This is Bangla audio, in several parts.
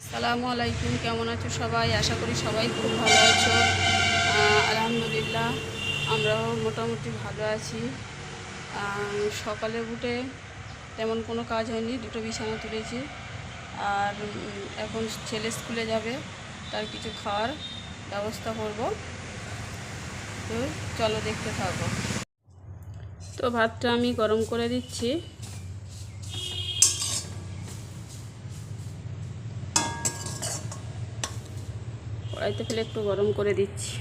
আসসালামু আলাইকুম, কেমন আছো সবাই? আশা করি সবাই খুব ভালো আছো। আলহামদুলিল্লাহ আমরাও মোটামুটি ভালো আছি। সকালে উঠে তেমন কোনো কাজ হয়নি, দুটো বিছানা তুলেছি। আর এখন ছেলে স্কুলে যাবে, তার কিছু খাওয়ার ব্যবস্থা করব। তো চলো দেখতে থাকো। তো ভাতটা আমি গরম করে দিচ্ছি। কড়াইতে ফেলে একটু গরম করে দিচ্ছি।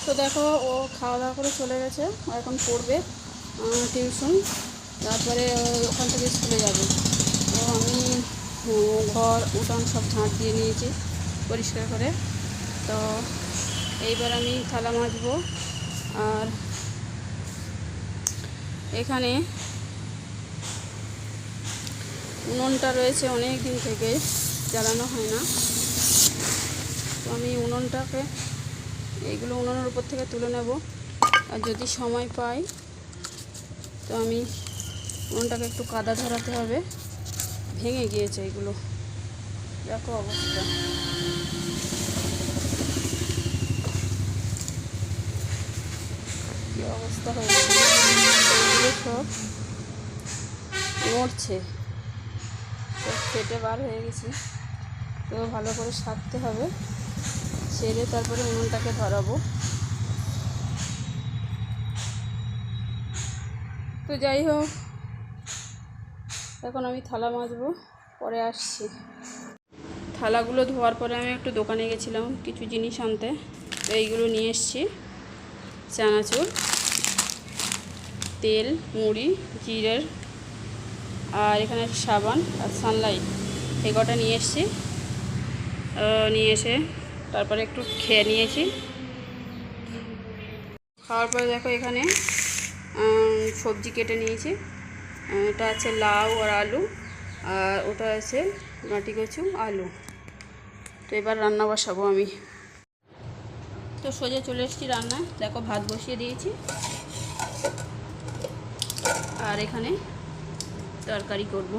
তো দেখো, ও খাওয়া দাওয়া করে চলে গেছে, এখন পড়বে টিউশন, তারপরে ওখান থেকে স্কুলে যাবে। তো আমি ঘর উঠান সব ঝাঁট দিয়ে নিয়েছি পরিষ্কার করে। তো এইবার আমি থালা মাজবো। আর এখানে উনুনটা রয়েছে অনেক দিন থেকে, জ্বালানো হয় না। তো আমি উনুনটাকে এইগুলো উনুনের উপর থেকে তুলে নেব। আর যদি সময় পাই তো আমি উনুনটাকে একটু কাদা ধরাতে হবে, ভেঙে গিয়েছে এগুলো, দেখো অবস্থা। কী অবস্থা হয়েছে, এগুলো সব নড়ছে, সব ফেটে বার হয়ে গেছে। তো ভালো করে সারতে হবে, সেরে তারপরে উনুনটাকে ধরাবো। তো যাই হোক, এখন আমি থালা মাজবো, পরে আসছি। থালাগুলো ধোয়ার পরে আমি একটু দোকানে গেছিলাম কিছু জিনিস আনতে। তো এইগুলো নিয়ে এসছি: চানাচুর, তেল, মুড়ি, জিরের, আর এখানে সাবান আর সানলাইট, এই কটা নিয়ে এসছি। নিয়ে এসে তারপরে একটু খেয়ে নিয়েছি। খাওয়ার পরে দেখো এখানে সবজি কেটে নিয়েছি। এটা আছে লাউ আর আলু, আর ওটা আছে মাটি কচু আলু। তো এবার রান্না বসাবো আমি। তো সোজা চলে এসেছি রান্নায়, দেখো ভাত বসিয়ে দিয়েছি, আর এখানে তরকারি করব।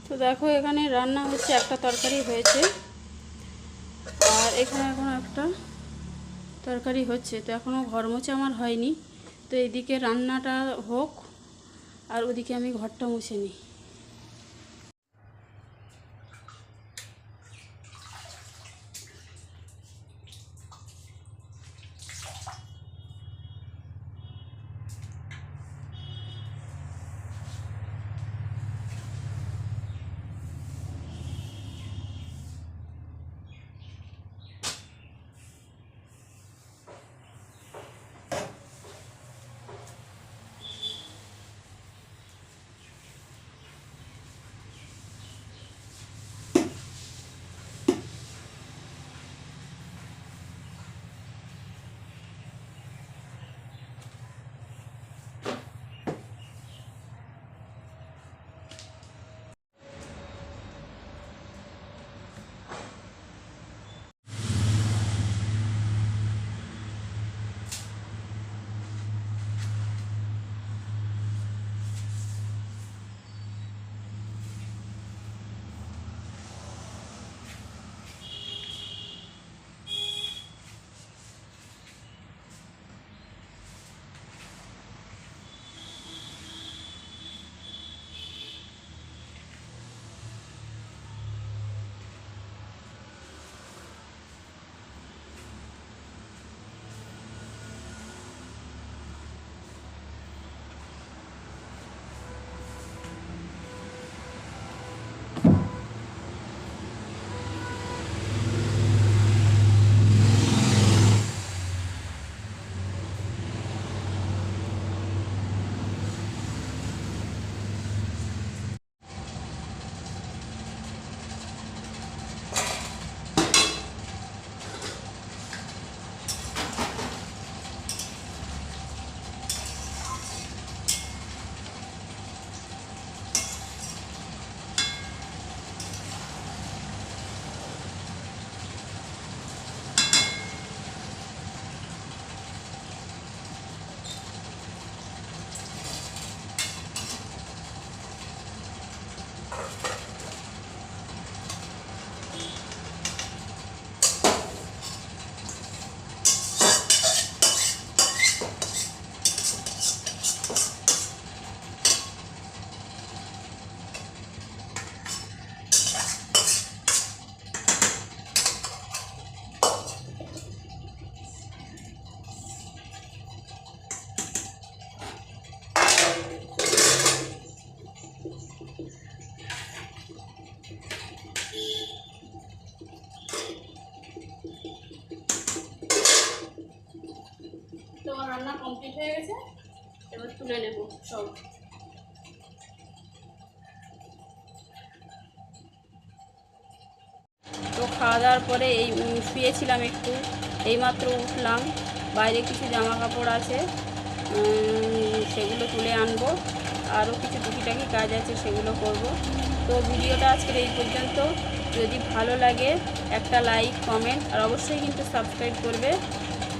তো দেখো, এখানে রান্না হচ্ছে, একটা তরকারি হয়েছে, আর এখানে এখন একটা তরকারি হচ্ছে। তো এখনও ঘর মোছা আমার হয়নি। তো এদিকে রান্নাটা হোক, আর ওদিকে আমি ঘরটা মুছে নিই। রান্না কমপ্লিট হয়ে গেছে, এবার তুলে নেব সব। তো খাওয়া দাওয়ার পরে এই শুয়েছিলাম একটু, এইমাত্র উঠলাম। বাইরে কিছু জামা কাপড় আছে, সেগুলো তুলে আনবো। আরও কিছু টুকিটাকি কাজ আছে, সেগুলো করব। তো ভিডিওটা আজকের এই পর্যন্ত। যদি ভালো লাগে একটা লাইক, কমেন্ট আর অবশ্যই কিন্তু সাবস্ক্রাইব করবে।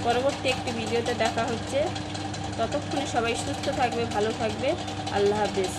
পরবর্তী একটি ভিডিওতে দেখা হচ্ছে। ততক্ষণে সবাই সুস্থ থাকবে, ভালো থাকবে। আল্লাহ হাফেজ।